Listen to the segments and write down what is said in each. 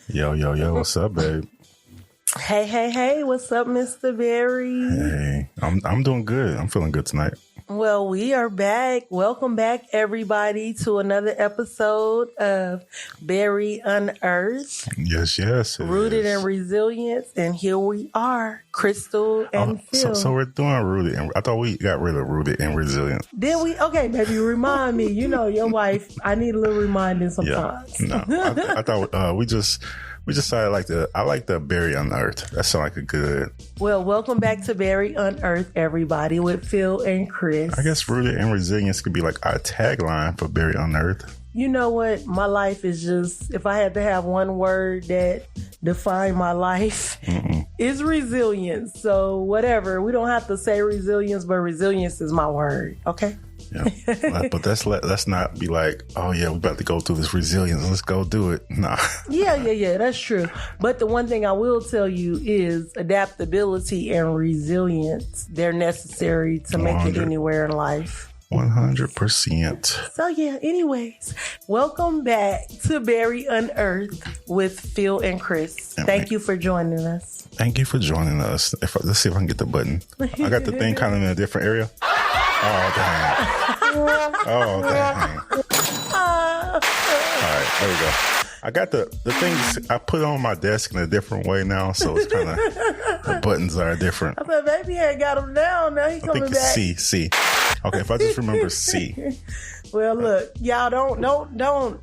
Yo, yo, yo, what's up, babe? Hey, what's up, Mr. Berry? Hey, I'm doing good. I'm feeling good tonight. Well, we are back. Welcome back, everybody, to another episode of Berry Unearthed. Yes. Rooted in resilience. And here we are, Crystal and Phil. So we're doing rooted. And I thought we got rid of rooted and resilient. Did we? Okay, baby, remind me. You know, your wife, I need a little reminding sometimes. Yeah. No, I thought we decided I like the Berry Unearthed. That sounds like a good. Well, welcome back to Berry Unearthed, everybody, with Phil and Chris. I guess rooted and resilience could be like our tagline for Berry Unearthed. You know what? My life is just, if I had to have one word that defined my life, it's resilience. So whatever. We don't have to say resilience, but resilience is my word. Okay? Yeah, but let's not be like, oh yeah, we're about to go through this resilience. Let's go do it. Nah. Yeah, that's true. But the one thing I will tell you is adaptability and resilience. They're necessary to make it anywhere in life. 100%. So yeah, anyways, welcome back to Berry Unearthed with Phil and Chris. Thank you for joining us. Thank you for joining us. Let's see if I can get the button. I got the thing kind of in a different area. Oh, dang. All right, there we go. I got the things I put on my desk in a different way now, so it's kind of, the buttons are different. I thought baby had got them down. Now he coming back. C. Okay, if I just remember C. Well, look, y'all don't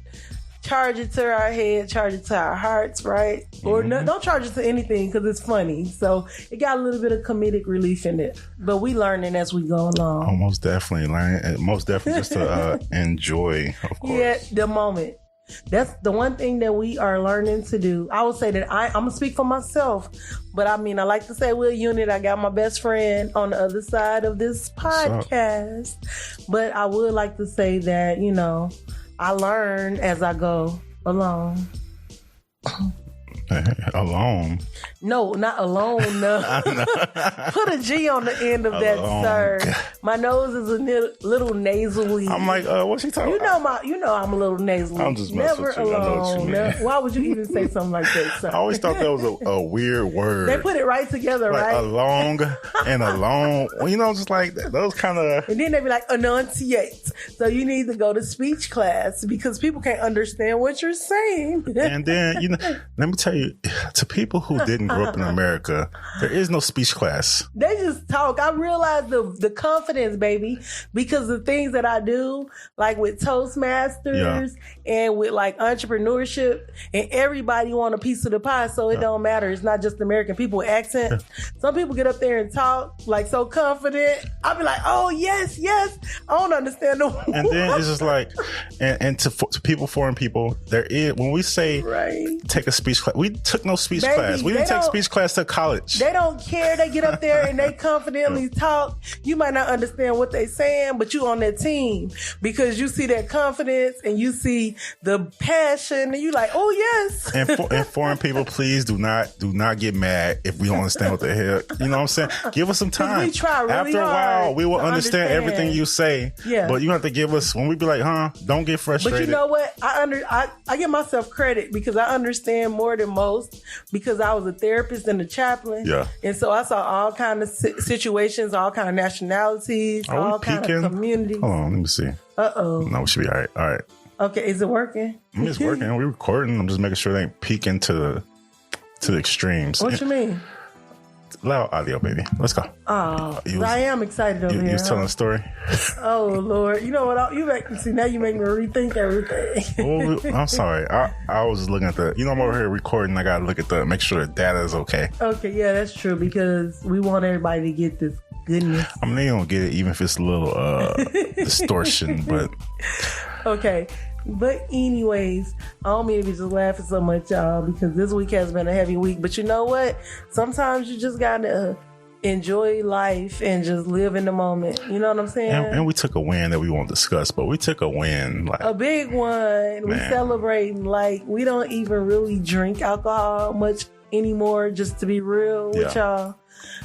charge it to our head, charge it to our hearts, right? Or don't charge it to anything because it's funny. So it got a little bit of comedic relief in it, but we learning as we go along. Oh, most definitely learning. Most definitely just to enjoy, of course. Yeah, the moment. That's the one thing that we are learning to do. I would say that I'm going to speak for myself, but I mean, I like to say we're a unit. I got my best friend on the other side of this podcast, but I would like to say that, you know, I learn as I go along. Alone? No, not alone. No. Put a G on the end of that, sir. My nose is a little nasally. I'm like, what's she talking about? You know, I'm a little nasally. I'm just messing with you. Alone. I know what you mean. Why would you even say something like that, sir? I always thought that was a weird word. They put it right together, like right? Along and alone. Well, you know, just like those kind of. And then they be like, enunciate. So you need to go to speech class because people can't understand what you're saying. And then, you know, let me tell you, to people who didn't grow up in America, there is no speech class. They just talk. I realize the confidence, baby, because the things that I do, like with Toastmasters and with like entrepreneurship, and everybody want a piece of the pie, so it don't matter. It's not just American people with accent. Some people get up there and talk like so confident. I'll be like, oh, yes. I don't understand the word. And then it's just like, and to people, foreign people, there is, when we say take a speech class, we took no speech class. We didn't take speech class to college. They don't care. They get up there and they confidently talk. You might not understand what they saying, but you on that team because you see that confidence and you see the passion and you like, oh yes. And foreign people, please do not get mad if we don't understand what the hell. You know what I'm saying? Give us some time. We try really After a while, we will understand everything you say. Yeah. But you have to give us, when we be like, don't get frustrated. But you know what? I give myself credit because I understand more than most because I was a therapist and a chaplain. Yeah. And so I saw all kind of situations, all kind of nationalities, all kind of communities. Hold on, let me see. Uh-oh. No, we should be all right. All right. Okay, is it working? I mean, it's working. We're recording. I'm just making sure they ain't peeking to the extremes. What you mean? Loud audio, baby. Let's go. Oh, I am excited over here. You was telling a story? Oh, Lord. You know what? Now you make me rethink everything. Well, I'm sorry. I was looking at I'm over here recording. I got to look at make sure the data is okay. Okay, yeah, that's true because we want everybody to get this goodness. I mean, they don't get it even if it's a little distortion, but. Okay. But anyways, I don't mean to be just laughing so much, y'all, because this week has been a heavy week. But you know what? Sometimes you just got to enjoy life and just live in the moment. You know what I'm saying? And we took a win that we won't discuss, but we took a win. Like a big one. We celebrating. Like, we don't even really drink alcohol much anymore, just to be real with y'all.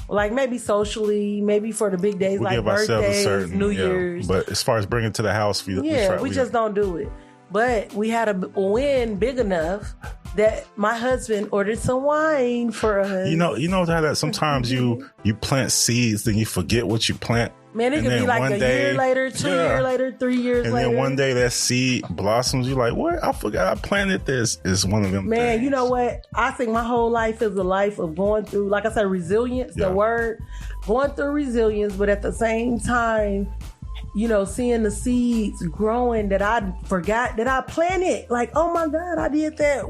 Like maybe socially, maybe for the big days, we like birthdays, New Year's. But as far as bringing it to the house, we just don't do it. But we had a win big enough that my husband ordered some wine for us. You know how that sometimes you plant seeds, then you forget what you plant. Man, it could be like a year later, 2 years later, 3 years later. And then one day that seed blossoms. You're like, what? I forgot I planted this. It's one of them Man, things. you know what? I think my whole life is a life of going through, like I said, resilience, the word. Going through resilience, but at the same time, seeing the seeds growing that I forgot that I planted. Like, oh my God, I did that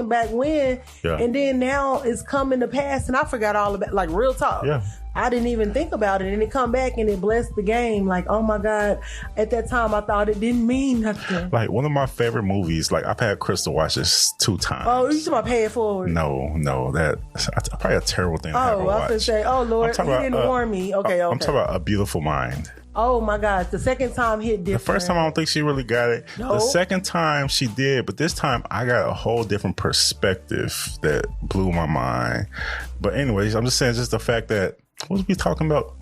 back when. Yeah. And then now it's coming to pass and I forgot all about, like, real talk. Yeah. I didn't even think about it, and it come back and it blessed the game. Like, oh my God, at that time I thought it didn't mean nothing. Like, one of my favorite movies, like, I've had Crystal watch this 2 times. Oh, you talking about Pay It Forward? No, that's probably a terrible thing to have her watch. I was going to say, oh Lord, he didn't warn me. Okay. I'm talking about A Beautiful Mind. Oh my God, the second time hit different. The first time I don't think she really got it. No. The second time she did, but this time I got a whole different perspective that blew my mind. But anyways, I'm just saying just the fact that, what was we talking about?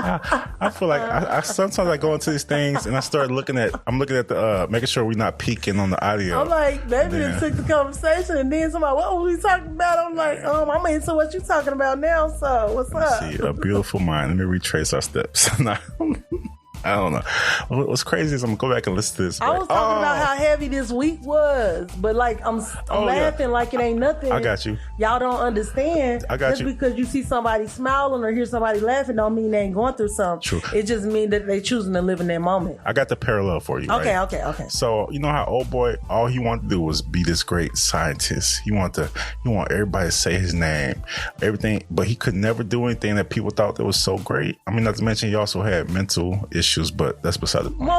I feel like I sometimes I go into these things and I start looking at the making sure we're not peeking on the audio. I'm like, maybe it took the conversation and then somebody, what were we talking about? I'm like, I'm into what you're talking about now, so what's up? See, A Beautiful Mind. Let me retrace our steps. I don't know. What's crazy is I'm gonna go back and listen to this. I was talking about how heavy this week was, but like I'm laughing like it ain't nothing. I got you. Y'all don't understand. I got just because you see somebody smiling or hear somebody laughing don't mean they ain't going through something. True. It just means that they choosing to live in that moment. I got the parallel for you. Okay, right? okay. So you know how old boy, all he wanted to do was be this great scientist. He want everybody to say his name, everything, but he could never do anything that people thought that was so great. I mean, not to mention he also had mental issues, but that's beside the point.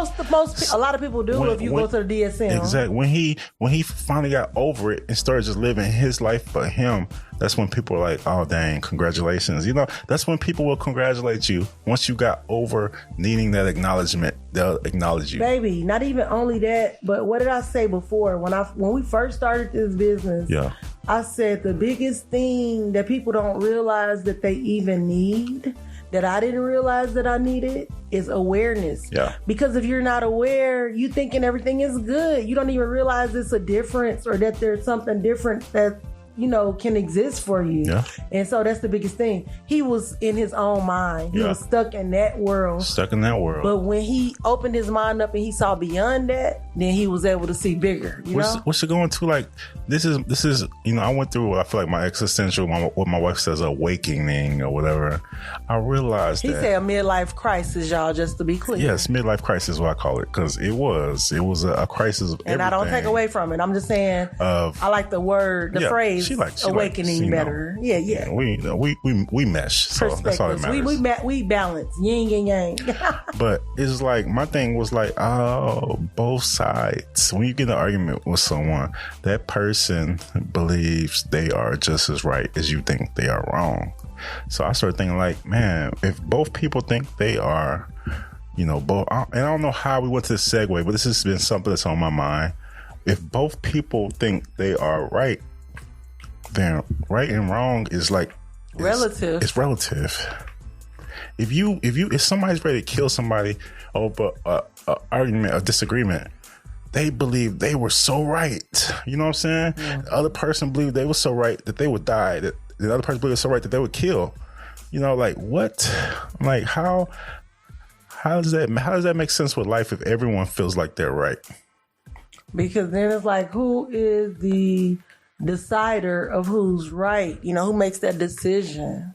A lot of people do go to the DSM. Exactly. When he finally got over it and started just living his life for him, that's when people are like, oh dang, congratulations. That's when people will congratulate you. Once you got over needing that acknowledgement, they'll acknowledge you. Baby, not even only that, but what did I say before? When we first started this business, I said the biggest thing that people don't realize that they even need, that I didn't realize that I needed, is awareness. Yeah. Because if you're not aware, you thinking everything is good. You don't even realize it's a difference or that there's something different that can exist for you. Yeah. And so that's the biggest thing. He was in his own mind. He was stuck in that world. But when he opened his mind up and he saw beyond that, then he was able to see bigger. What's it going to, like, this is I went through what I feel like my existential, what my wife says, awakening or whatever. I realized he said a midlife crisis, y'all, just to be clear. Yes, midlife crisis is what I call it, because it was a crisis of everything. And I don't take away from it. I'm just saying I like the word, the phrase. She awakening better. Yeah. We mesh. So that's all that matters. We balance. Yin and yang. But it's like, my thing was like, both sides. When you get in an argument with someone, that person believes they are just as right as you think they are wrong. So I started thinking like, man, if both people think they are, both, and I don't know how we went to this segue, but this has been something that's on my mind. If both people think they are right, then right and wrong is like relative. It's relative. If somebody's ready to kill somebody over a argument, a disagreement, they believe they were so right. You know what I'm saying? Yeah. The other person believed they were so right that they would die. That the other person believed so right that they would kill. Like what? Like how does that make sense with life if everyone feels like they're right? Because then it's like, who is the decider of who's right? Who makes that decision?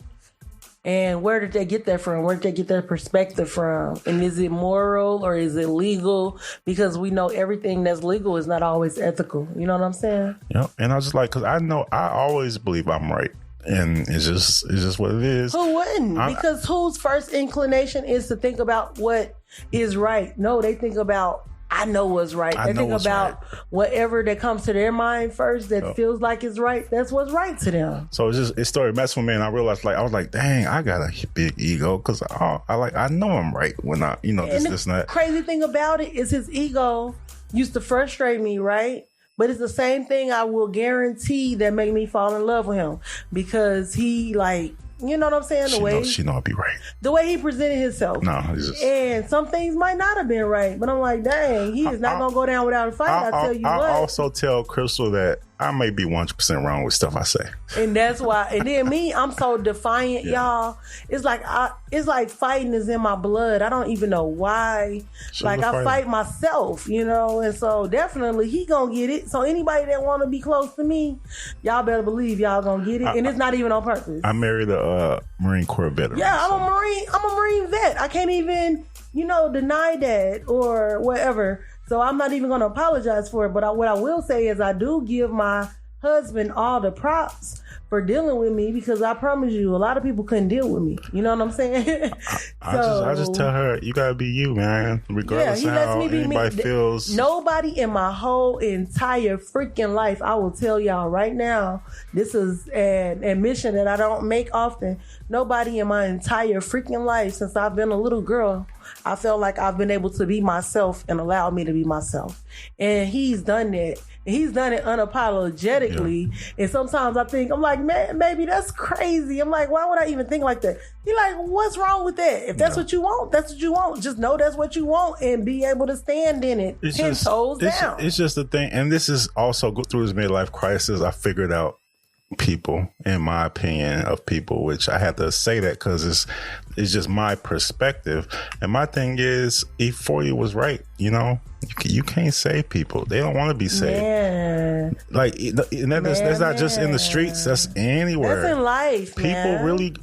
And where did they get that from? Where did they get their perspective from? And is it moral or is it legal? Because we know everything that's legal is not always ethical. You know what I'm saying? Yeah. And I was just like, because I always believe I'm right. And it's just what it is. Who wouldn't? Because whose first inclination is to think about what is right? No, they think about, I know what's right. They think about whatever that comes to their mind first that feels like it's right. That's what's right to them. So it started messing with me, and I realized, like, I was like, dang, I got a big ego because I know I'm right when I this and that. Crazy thing about it is his ego used to frustrate me, right? But it's the same thing I will guarantee that made me fall in love with him, because he, like, You know what I'm saying? She know I'll be right. The way he presented himself. No, he's just... And some things might not have been right. But I'm like, dang, he is not going to go down without a fight. I tell you what. I also tell Crystal that I may be 100% wrong with stuff I say. And that's why. And then me, I'm so defiant, y'all. It's like fighting is in my blood. I don't even know why. I fight myself, you know. And so definitely he gonna get it. So anybody that want to be close to me, y'all better believe y'all gonna get it. And it's not even on purpose. I married a Marine Corps veteran. Yeah, I'm a Marine vet. I can't even, deny that or whatever. So I'm not even going to apologize for it. But what I will say is I do give my husband all the props for dealing with me, because I promise you, a lot of people couldn't deal with me. You know what I'm saying? I just tell her, you gotta be you, man. Regardless of how anybody feels. Nobody in my whole entire freaking life, I will tell y'all right now, this is an admission that I don't make often. Nobody in my entire freaking life since I've been a little girl, I felt like I've been able to be myself and allowed me to be myself. And he's done that. He's done it unapologetically. Yeah. And sometimes I'm like, man, baby, that's crazy. I'm like, why would I even think like that? He's like, what's wrong with that? If that's what you want, that's what you want. Just know that's what you want and be able to stand in it. Toes down. It's just the thing. And this is also through his midlife crisis. I figured out people, in my opinion, of people, which I have to say that because it's just my perspective. And my thing is, E40 was right. You can't save people. They don't want to be saved. Man. That's not just in the streets. That's anywhere. That's in life. People really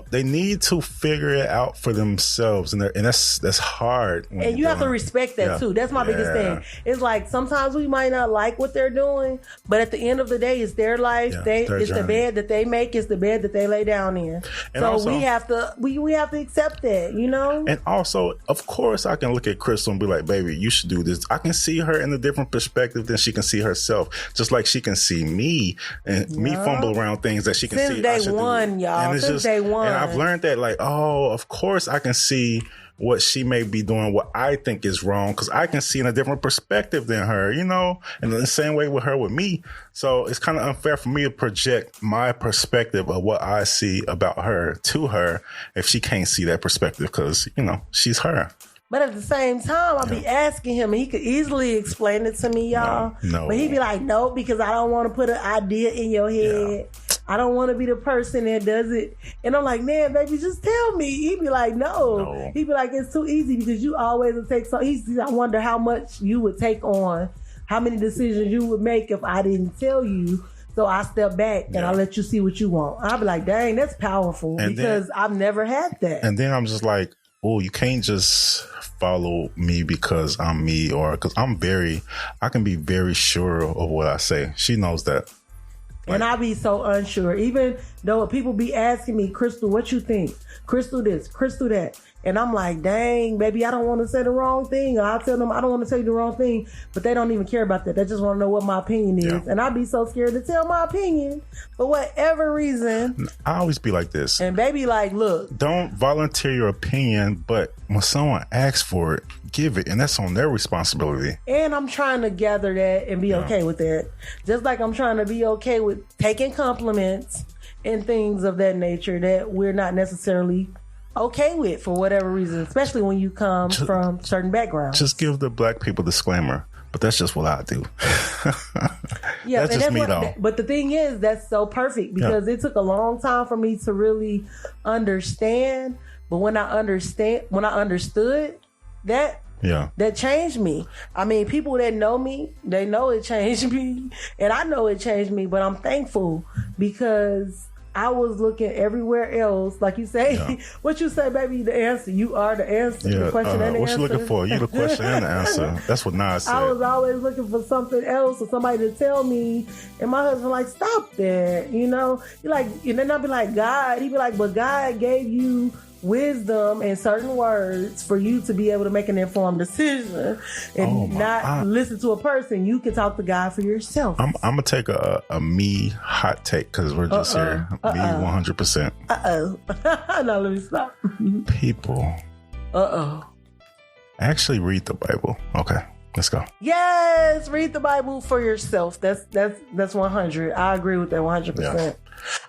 they need to figure it out for themselves, and that's hard. And you have to respect that too. That's my biggest thing. It's like sometimes we might not like what they're doing, but at the end of the day, it's their life. It's the bed that they make. It's the bed that they lay down in. And so also, we have to accept that. And also, of course, I can look at Crystal and be like, "Baby, you should do this." I can see her in a different perspective than she can see herself. Just like she can see me and me fumble around things that she can see. Since day one, y'all. Since day one. And I've learned that, of course I can see what she may be doing, what I think is wrong, because I can see in a different perspective than her, and the same way with her with me. So it's kind of unfair for me to project my perspective of what I see about her to her if she can't see that perspective, because, she's her. But at the same time, I'll be asking him, and he could easily explain it to me, y'all. No. But he'd be like, no, because I don't want to put an idea in your head. Yeah. I don't want to be the person that does it. And I'm like, man, baby, just tell me. He'd be like, no. He'd be like, it's too easy because you always would take I wonder how much you would take on, how many decisions you would make if I didn't tell you. So I step back and I let you see what you want. I'll be like, dang, that's powerful, because I've never had that. And then I'm just like, oh, you can't just follow me because I'm me, or because I can be very sure of what I say. She knows that. And I be so unsure, even though people be asking me, Crystal, what you think? Crystal this, Crystal that. And I'm like, dang, baby, I don't want to say the wrong thing. I'll tell them I don't want to say the wrong thing, but they don't even care about that. They just want to know what my opinion is. Yeah. And I be so scared to tell my opinion for whatever reason. I always be like this. And baby, like, look. Don't volunteer your opinion, but when someone asks for it, give it. And that's on their responsibility. And I'm trying to gather that and be okay with that. Just like I'm trying to be okay with taking compliments and things of that nature that we're not necessarily okay with for whatever reason, especially when you come from certain backgrounds. Just give the black people disclaimer, but that's just what I do. Yeah, that's just me though. But the thing is, that's so perfect because it took a long time for me to really understand. But when I understood that, that changed me. I mean, people that know me, they know it changed me, and I know it changed me. But I'm thankful because I was looking everywhere else. Like you say, what you say, baby, the answer. You are the answer. Yeah, the question and the what answer. you looking for? You the question and the answer. That's what Nas said. I was always looking for something else or somebody to tell me. And my husband like, stop that. He like, and then I'll be like, God. He'd be like, but God gave you wisdom and certain words for you to be able to make an informed decision and not listen to a person. You can talk to God for yourself. I'm gonna take a me hot take because we're just here. Me 100%. No, let me stop. People actually read the Bible. Okay. Let's go. Yes, read the Bible for yourself. That's 100. I agree with that 100%. Yeah.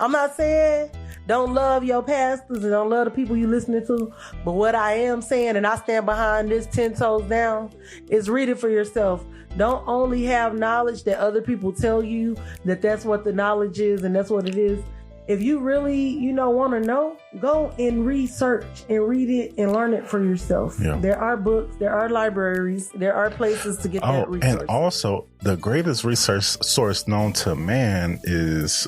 I'm not saying don't love your pastors and don't love the people you listening to, but what I am saying, and I stand behind this 10 toes down, is read it for yourself. Don't only have knowledge that other people tell you that that's what the knowledge is and that's what it is. If you really, want to know, go and research and read it and learn it for yourself. Yeah. There are books, there are libraries, there are places to get that resource. And also, the greatest research source known to man is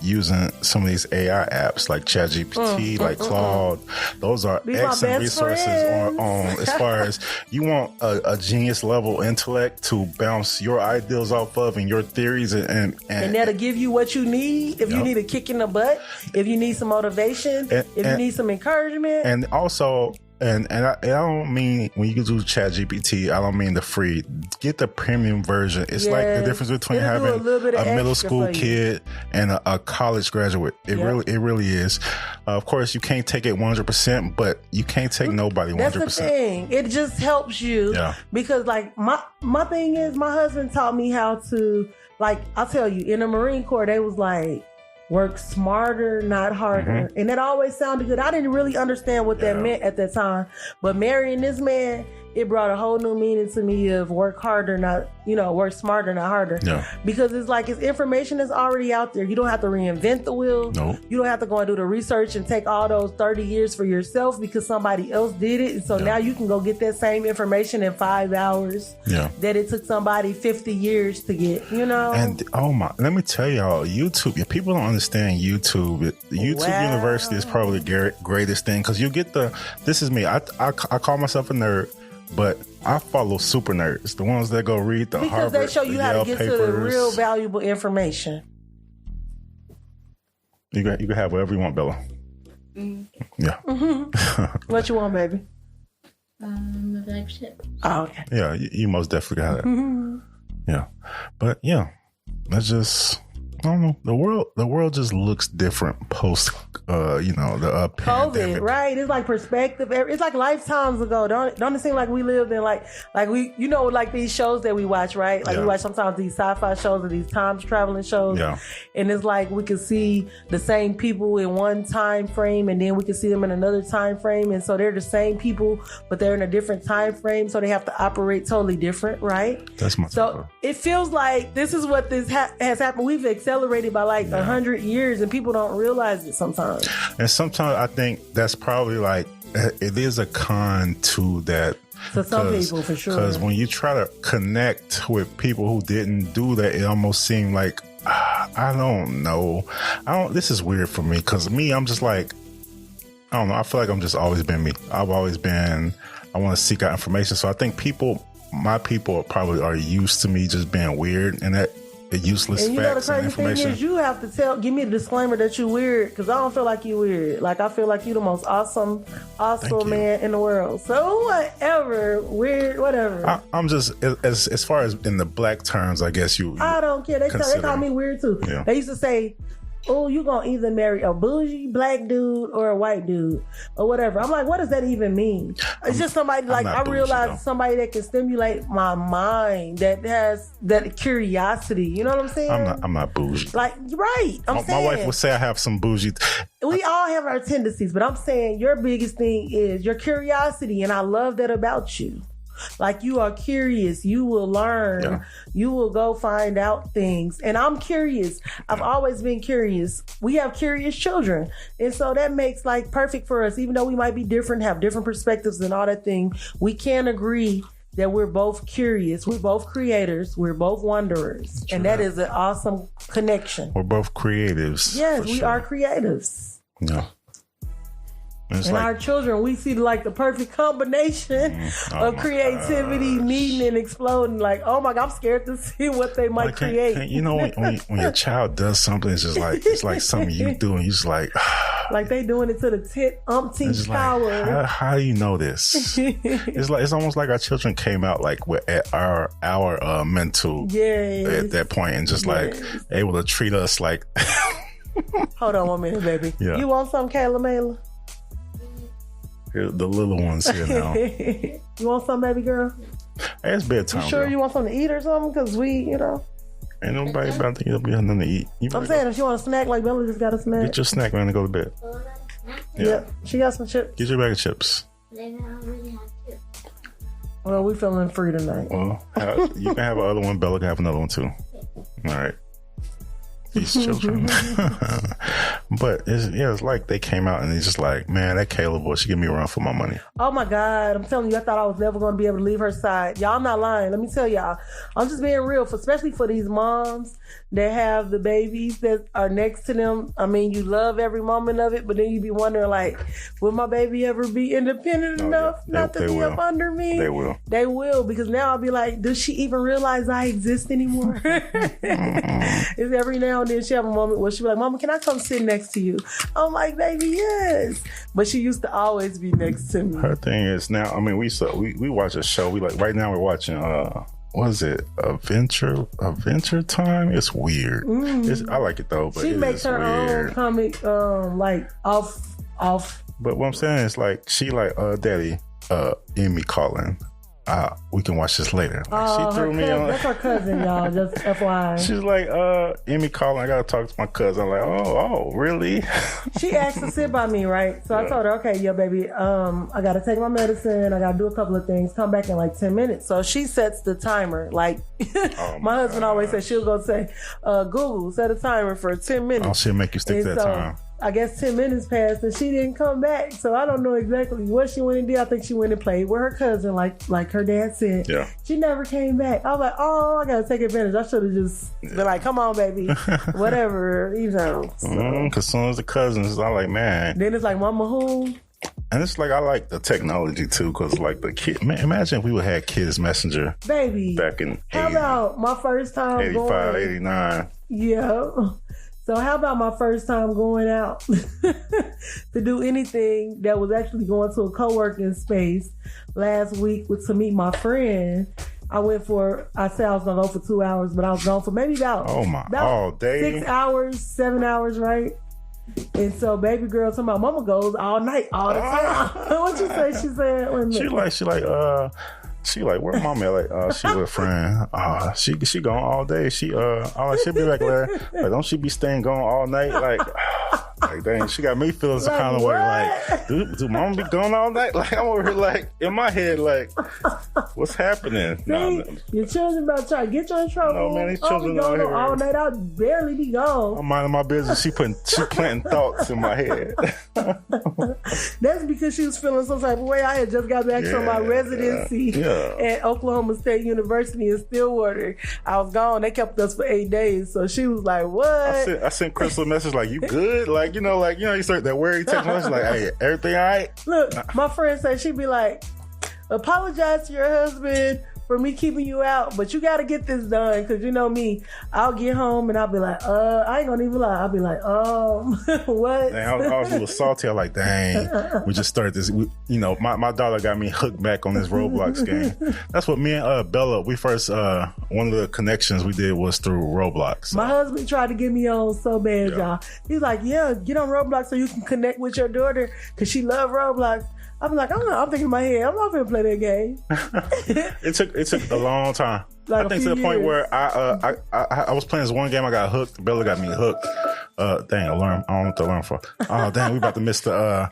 using some of these AI apps like ChatGPT, like Claude. Those are excellent resources on as far as you want a genius level intellect to bounce your ideals off of and your theories and that'll give you what you need. If you need a kick in the butt, if you need some motivation, if you need some encouragement. And also, and I don't mean when you do ChatGPT, I don't mean the free. Get the premium version. It's like the difference between having a middle school kid and a college graduate. It really is. Of course, you can't take it 100%, but you can't take nobody 100%. That's the thing. It just helps you because, like, my thing is, my husband taught me how to, like, I'll tell you, in the Marine Corps, they was like, work smarter, not harder. And that always sounded good. I didn't really understand what that meant at that time. But marrying this man, it brought a whole new meaning to me of work harder, not, work smarter, not harder. Yeah. Because it's like, it's information that's already out there. You don't have to reinvent the wheel. No. You don't have to go and do the research and take all those 30 years for yourself because somebody else did it. And so now you can go get that same information in 5 hours that it took somebody 50 years to get, And let me tell y'all, YouTube, if people don't understand YouTube, University is probably the greatest thing because you get this is me. I call myself a nerd. But I follow super nerds, the ones that go read the Harvard, because they show you how to get to the real valuable information. You can have whatever you want, Bella. Yeah. What you want, baby? The flagship. Oh, okay. Yeah, you most definitely got it. Yeah, but let's just. I don't know. The world just looks different post, the COVID, pandemic. right? It's like perspective. It's like lifetimes ago. Don't it seem like we lived in like we, like these shows that we watch, right? Like we watch sometimes these sci-fi shows or these time traveling shows. Yeah. And it's like we can see the same people in one time frame and then we can see them in another time frame. And so they're the same people, but they're in a different time frame. So they have to operate totally different, right? That's my So it feels like this is what has happened. We've accelerated by like 100 years and people don't realize it sometimes. And sometimes I think that's probably like, it is a con to that. For some people, for sure. Because when you try to connect with people who didn't do that, it almost seemed like, I don't know. This is weird for me because I'm just like, I don't know. I feel like I'm just always been me. I've always been, I want to seek out information. So I think my people probably are used to me just being weird and that useless and facts and information. The crazy thing is you have to give me the disclaimer that you weird because I don't feel like you weird. Like I feel like you the most awesome man in the world. So whatever, weird, whatever. I'm just as far as in the black terms, I guess you. I don't care. They call me weird too. Yeah. They used to say, oh, you gonna either marry a bougie black dude or a white dude or whatever. I'm like, what does that even mean? It's just somebody like I realize somebody that can stimulate my mind that has that curiosity. You know what I'm saying? I'm not bougie. Like right. I'm saying my wife would say I have some bougie. We all have our tendencies, but I'm saying your biggest thing is your curiosity, and I love that about you. Like you are curious, you will learn, you will go find out things. And I'm curious. I've always been curious. We have curious children. And so that makes like perfect for us. Even though we might be different, have different perspectives and all that thing, we can agree that we're both curious. We're both creators. We're both wanderers. And that is an awesome connection. We're both creatives. Yes, we are creatives. Yeah. And like, our children, we see like the perfect combination of creativity meeting and exploding. Like, oh my God, I'm scared to see what they might create. When your child does something, it's like something you do, and you're just like they doing it to the 10th power. Like, how do you know this? It's almost like our children came out like with our mental at that point, and just like able to treat us like. Hold on 1 minute, baby. Yeah. You want some, Kayla Mayla? The little ones here now. You want some, baby girl? Hey, it's bedtime. You sure girl. you want something to eat or something? Because Ain't nobody about to get nothing to eat. I'm saying if you want a snack, like Bella just got a snack. Get your snack, man, and go to bed. Yeah. She got some chips. Get your bag of chips. Well, we feeling free tonight. Well, you can have another one. Bella can have another one too. All right. These children. But it's like they came out and it's just like, man, that Kayla boy, she give me a run for my money. Oh my God. I'm telling you, I thought I was never going to be able to leave her side. Y'all, I'm not lying. Let me tell y'all. I'm just being real, especially for these moms that have the babies that are next to them. I mean, you love every moment of it, but then you be wondering, like, will my baby ever be independent enough not to be up under me? They will. They will, because now I'll be like, does she even realize I exist anymore? It's every now and then she have a moment where she be like, Mama, can I come sit next to you? I'm like, baby, yes. But she used to always be next to me. Her thing is now, I mean, we watch a show. We like right now we're watching what is it? Adventure Time? It's weird. I like it though, but she makes her own comic like off. But what I'm saying is like she like Daddy, Emmy calling. We can watch this later. Like, she threw me on. That's her cousin, y'all. Just FYI. She's like, Emmy calling. I gotta talk to my cousin. I'm like, oh, really? She asked to sit by me, right? So I told her, okay, yeah, baby. I gotta take my medicine. I gotta do a couple of things. Come back in like 10 minutes. So she sets the timer. Like my husband always says, she'll go say, Google, set a timer for 10 minutes. Oh, she'll make you stick to that time. I guess 10 minutes passed and she didn't come back. So I don't know exactly what she went and did. I think she went and played with her cousin, like her dad said. Yeah. She never came back. I was like, I gotta take advantage. I should have just been like, come on, baby. Whatever, So. Cause as soon as the cousins, I'm like, man. Then it's like, Mama who? And it's like, I like the technology too, because like the kid, man, imagine if we would have Kids Messenger. Baby. Back in how about my first time 85, 89. Yeah. So how about my first time going out to do anything that was actually going to a co-working space last week to meet my friend. I said I was going to go for 2 hours, but I was gone for maybe about all day. 6 hours, 7 hours, right? And so baby girl talking about mama goes all night, all the time. What'd you say? She said, She like, where mom at? Like, she with a friend. She gone all day. She'll be like, don't she be staying gone all night? Like dang, she got me feeling some kind of way. Like, do mom be gone all night? Like, I'm over here like, in my head, like, what's happening? See, your children about to try to get you in trouble. No, man, these children out here all night. I'll barely be gone. I'm minding my business. She planting thoughts in my head. That's because she was feeling some type of way. I had just got back from my residency at Oklahoma State University in Stillwater. I was gone. They kept us for 8 days. So she was like, what? I sent Crystal a message like, you good? Like, you start that worry text message like, hey, everything all right? Look, my friend said she'd be like, apologize to your husband for me keeping you out, but you got to get this done, because you know me, I'll get home and I'll be like, I ain't gonna even lie, I'll be like, what? Dang, I was a little salty. I'm like, dang, we just started this. My daughter got me hooked back on this Roblox game. That's what me and Bella, we first, one of the connections we did was through Roblox. So. My husband tried to get me on so bad, y'all. He's like, yeah, get on Roblox so you can connect with your daughter, because she loves Roblox. I'm like, I'm thinking in my head, I'm not gonna play that game. It took a long time. Like I think to the point where I was playing this one game, I got hooked. Bella got me hooked. Dang, alarm! I don't know what the alarm for. Oh, dang, we about to miss the.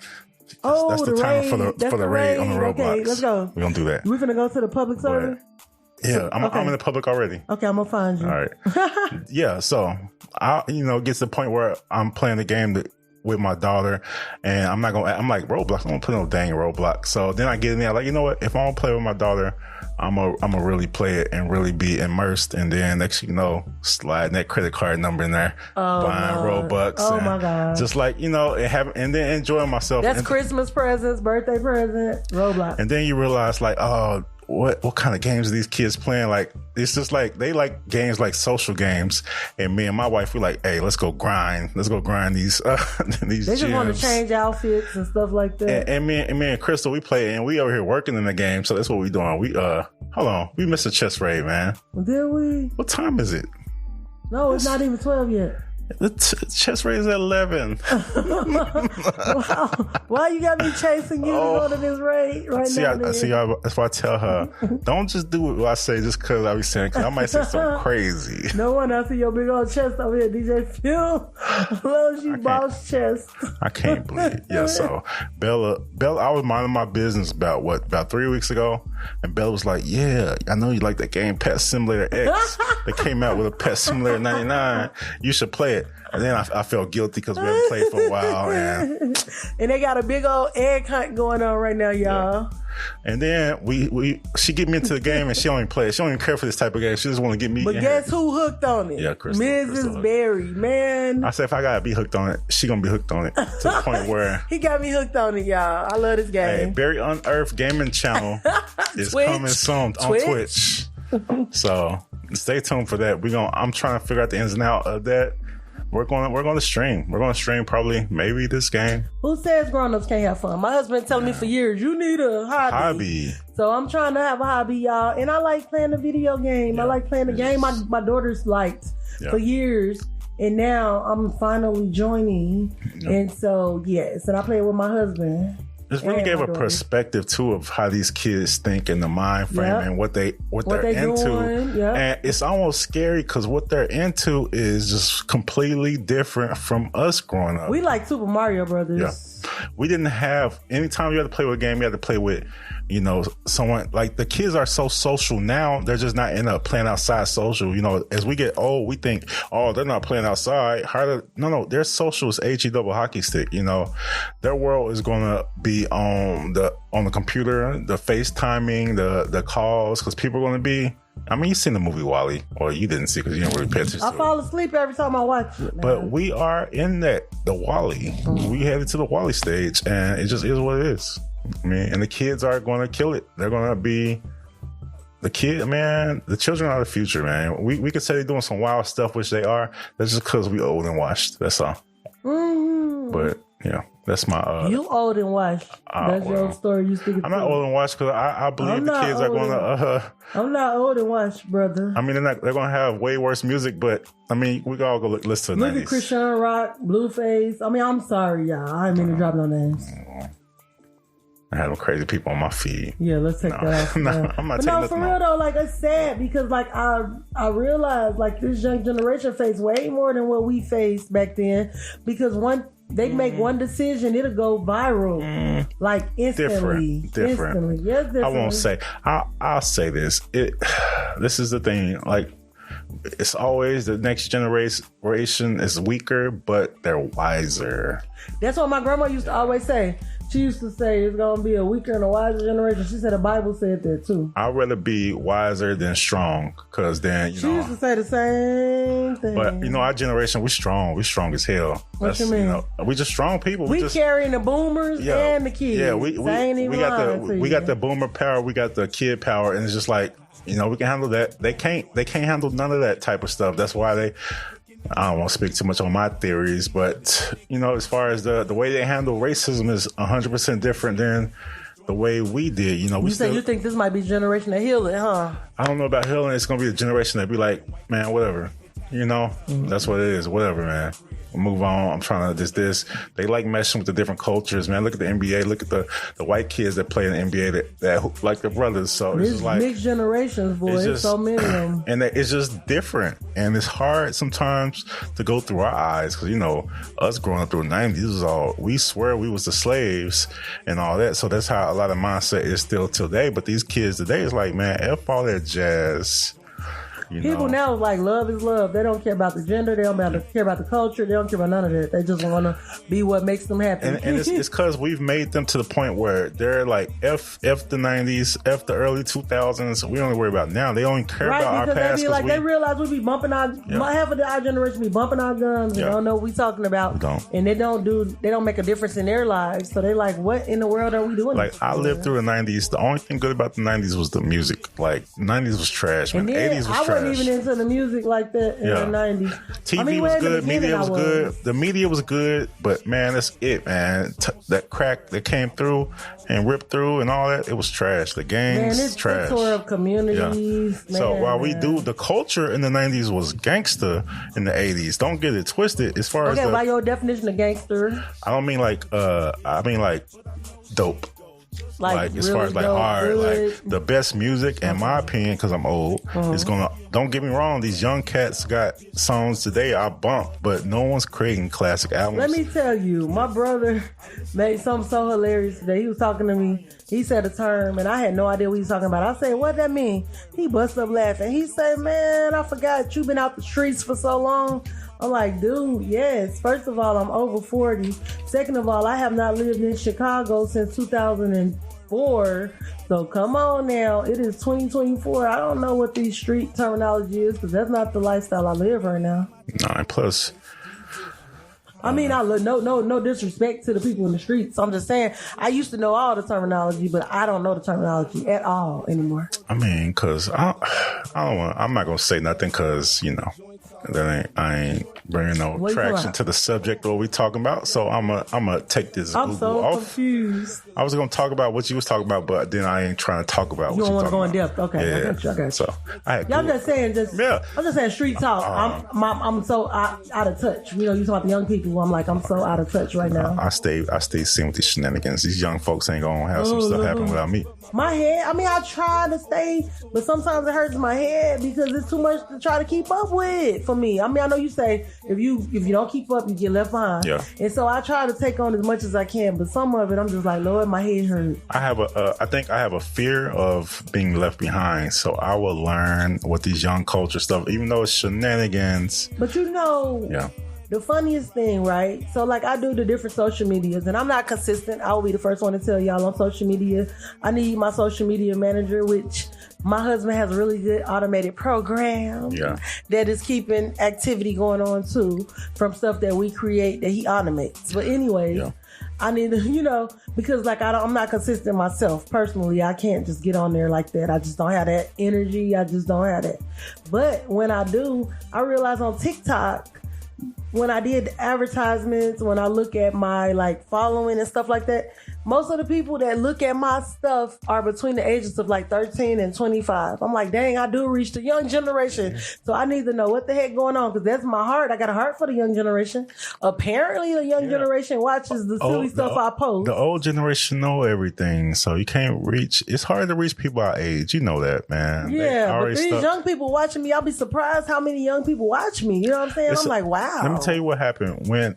That's the timer for the raid on the Roblox. Okay, let's go. We're gonna do that. We're gonna go to the public server. Yeah, I'm in the public already. Okay, I'm gonna find you. All right. Yeah, so I gets to the point where I'm playing the game with my daughter, and I'm like, Roblox, I'm gonna put no dang Roblox. So then I get in there, like, you know what, if I don't play with my daughter, I'm gonna really play it and really be immersed, and then next you know, sliding that credit card number in there, buying Robux. Oh my God. Just like, and then enjoying myself. That's Christmas presents, birthday present, Roblox. And then you realize like, what kind of games are these kids playing? Like, it's just like, they like games like social games. And me and my wife, we're like, hey, let's go grind these these They just want to change outfits and stuff like that. And me and Crystal, we play, and we over here working in the game. So that's what we doing. We, hold on. We missed a chest raid, man. Did we? What time is it? No, it's not even 12 yet. The chest rate is at 11. Wow. Why you got me chasing you to go to this rate right now? That's why I tell her, don't just do what I say just because I be saying, because I might say something crazy. No one, I see your big old chest over here, DJ Phil. Loves you, boss chest. I can't believe it. Yeah, so Bella, I was minding my business about 3 weeks ago, and Bella was like, yeah, I know you like that game Pet Simulator X. They came out with a Pet Simulator 99. You should play it. And then I felt guilty because we haven't played for a while. And they got a big old egg hunt going on right now, y'all. Yeah. And then she get me into the game and she don't even play it. She don't even care for this type of game. She just want to get me. But guess who hooked on it? Yeah, Mrs. Berry, man. I said if I gotta be hooked on it, she gonna be hooked on it to the point where he got me hooked on it, y'all. I love this game. Hey, Berry Unearthed gaming channel is coming soon on Twitch. So stay tuned for that. I'm trying to figure out the ins and outs of that. We're going to stream. We're going to stream probably maybe this game. Who says grown-ups can't have fun? My husband telling me for years, you need a hobby. So I'm trying to have a hobby, y'all. And I like playing the video game. Yeah. I like playing the game my daughter's liked for years. And now I'm finally joining. Yep. And so, yes. And I play it with my husband. This really gave a perspective too of how these kids think in the mind frame and what they're into. Yep. And it's almost scary because what they're into is just completely different from us growing up. We like Super Mario Brothers. Yeah. We didn't have, anytime you had to play with a game, you had to play with, someone. Like the kids are so social now, they're just not in a playing outside social. As we get old, we think, oh, they're not playing outside. No, their social is HE double hockey stick. Their world is going to be on the computer, the FaceTiming, the calls, because people are going to be. I mean, you've seen the movie WALL-E, or you didn't see because you didn't really pay attention to it. I fall asleep every time I watch it. Man. But we are in the WALL-E. We headed to the WALL-E stage, and it just is what it is. I mean, and the kids are going to kill it. They're going to be the children are the future, man. We could say they're doing some wild stuff, which they are. That's just because we old and washed. That's all. Mm-hmm. But yeah, that's my. You old and washed. That's your story. You speaking. I'm not old and washed because I believe the kids are going to. I'm not old and washed, brother. I mean, they're going to have way worse music, but I mean, we can all go listen to the 90s. Look at Christian Rock, Blueface. I mean, I'm sorry, y'all. I didn't mean to drop no names. I had them crazy people on my feed. Yeah, let's take that off. No, I'm not taking nothing for real though, like it's sad because like I realized like this young generation face way more than what we faced back then because they make one decision, it'll go viral like instantly. Different. Instantly. Yes, different. I won't say. I'll say this. This is the thing. Like it's always the next generation is weaker, but they're wiser. That's what my grandma used to always say. She used to say it's going to be a weaker and a wiser generation. She said the Bible said that too. I'd rather be wiser than strong because then, she used to say the same thing. But, our generation, we're strong. We're strong as hell. What you mean? We just strong people. We just carrying the boomers and the kids. Yeah, we got the boomer power. We got the kid power. And it's just like, we can handle that. They can't handle none of that type of stuff. That's why I don't want to speak too much on my theories, but as far as the way they handle racism is 100% different than the way we did. You think this might be generation of healing, huh? I don't know about healing. It's gonna be a generation that be like, man, whatever. That's what it is. Whatever, man. Move on. I'm trying to this. They like messing with the different cultures, man. Look at the NBA. Look at the white kids that play in the NBA that like their brothers. So it's just like mixed generations, boy. So many of them, and it's just different. And it's hard sometimes to go through our eyes because us growing up through the '90s was all we swear we was the slaves and all that. So that's how a lot of mindset is still today. But these kids today is like, man, F all that jazz. People now like love is love. They don't care about the gender. They don't care about the culture. They don't care about none of that. They just want to be what makes them happy. And it's because we've made them to the point where they're like F the 90s, F the early 2000s. We only worry about now. They only care about our past. They realize we be bumping half of our generation be bumping our guns. They don't know what we talking about. And they don't make a difference in their lives. So they like, what in the world are we doing? Like I lived through the 90s. The only thing good about the 90s was the music. Like 90s was trash, man. The 80s was trash. wasn't even into the music like that in the 90s. TV was good, media was good. The media was good, but man, that's it, man. That crack that came through and ripped through and all that, it was trash. The games, man, it's trash. Tour of communities. Man, so while we do, the culture in the 90s was gangster in the 80s. Don't get it twisted. As far as by your definition of gangster, I don't mean like I mean like dope. Like as really far as like dope, hard, good. like the best music, in my opinion, because I'm old, is gonna. Don't get me wrong, these young cats got songs today I bump, but no one's creating classic albums. Let me tell you, my brother made something so hilarious today. He was talking to me. He said a term, and I had no idea what he was talking about. I said, "What that mean?" He busted up laughing. He said, "Man, I forgot you've been out the streets for so long." I'm like, dude, yes. First of all, I'm over 40. Second of all, I have not lived in Chicago since 2004. So come on now. It is 2024. I don't know what these street terminology is because that's not the lifestyle I live right now. No, and plus, I mean, no disrespect to the people in the streets. I'm just saying, I used to know all the terminology, but I don't know the terminology at all anymore. I mean, because I'm not going to say nothing because, you know, I ain't bringing no traction to the subject what we talking about. So I'm gonna take this Google off. Confused. I was gonna talk about what you was talking about, but then I ain't trying to talk about what you don't want to go in about. depth. Okay, yeah. I got you. So y'all just saying I'm just saying street talk. I'm so out of touch. You know, you talking about the young people. I'm so out of touch right now. I stay seeing with these shenanigans. These young folks ain't gonna have some stuff happen without me. My head. I mean, I try to stay, but sometimes it hurts my head because it's too much to try to keep up with for me. I mean, I know you say if you don't keep up, you get left behind. Yeah. And so I try to take on as much as I can, but some of it I'm just like, Lord, my head hurts. I think I have a fear of being left behind, so I will learn what these young culture stuff, even though it's shenanigans. But you know, the funniest thing, right? So like I do the different social medias and I'm not consistent. I will be the first one to tell y'all on social media. I need my social media manager, which my husband has a really good automated program that is keeping activity going on too from stuff that we create that he automates. But anyway, I need to, you know, because like I'm not consistent myself personally. I can't just get on there like that. I just don't have that energy. I just don't have that. But when I do, I realize on TikTok, when I did advertisements, when I look at my like following and stuff like that, most of the people that look at my stuff are between the ages of like 13 and 25. I'm like, dang, I do reach the young generation. So I need to know what the heck going on because that's my heart. I got a heart for the young generation. Apparently the young generation watches the silly stuff I post. The old generation know everything. So you can't reach, it's hard to reach people our age. You know that, man. Yeah, but these young people watching me, I'll be surprised how many young people watch me. You know what I'm saying? I'm like, wow. Let me tell you what happened when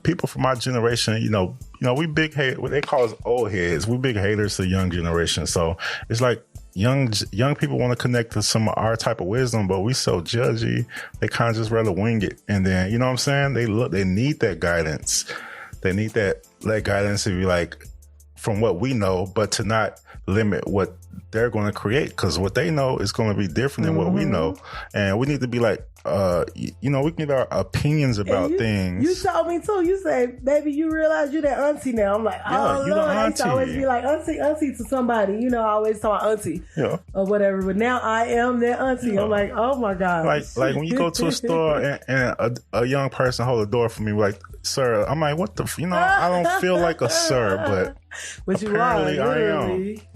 people from my generation, you know, we big hate. What they call us old heads. We big haters to the young generation. So it's like young people want to connect to some of our type of wisdom, but we so judgy. They kind of just rather wing it. And then you know what I'm saying? They need that guidance. They need that guidance to be like from what we know, but to not limit what they're going to create because what they know is going to be different than what we know. And we need to be like, you know, we can give our opinions about things. You told me too. You say, baby, you realize you're that auntie now. I'm like, oh, you Lord. the I used to always be like, auntie to somebody. You know, I always talk about auntie or whatever. But now I am that auntie. I'm like, oh my God. Like when you go to a store and a young person hold the door for me, like, sir, I'm like, what the, you know, I don't feel like a sir, but apparently you are, literally. I am.